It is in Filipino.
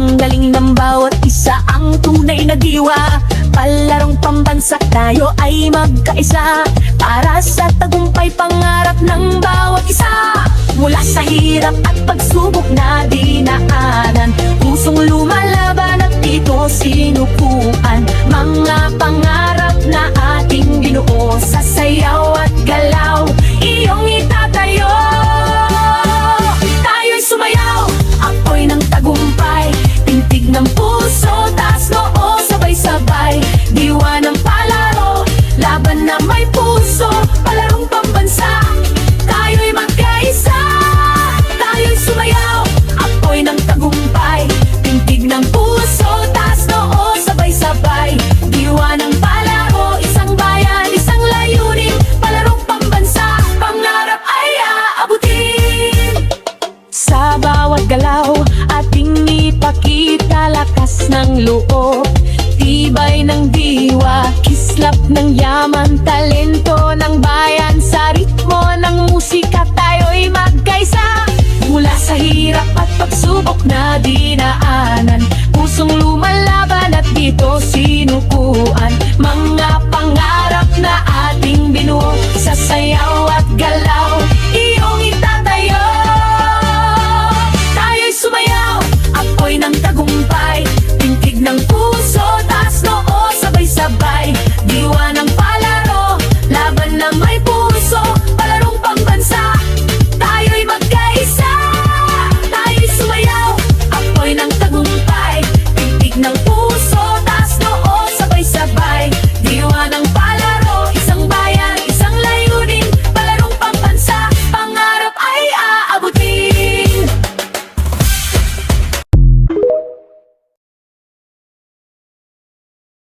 Ang galing ng bawat isa, ang tunay na diwa. Palarong pambansa, tayo ay magkaisa para sa tagumpay pangarap ng bawat isa. Mula sa hirap at pagsubok na dinaanan, pusong lumalaban at ito sinukuan. Mga pangarap na ating binuo sa sayaw at galaw, iyong itatayo. Tayo'y sumayaw, apoy ng tagumpay, tintig ng puso, taas noo, sabay-sabay. Diwa ng palaro, laban na may puso, palarong pambansa, tayo'y magkaisa. Tayo'y sumayaw, apoy ng tagumpay, tintig ng puso, taas noo, sabay-sabay. Diwa ng palaro, isang bayan, isang layunin, palarong pambansa, pangarap ay aabutin. Sa bawat galaw, ating ipakita lakas ng loob, tibay ng diwa, kislap ng yaman, talento ng bayan. Sa ritmo ng musika, tayo'y magkaisa. Mula sa hirap at pagsubok na dinaan,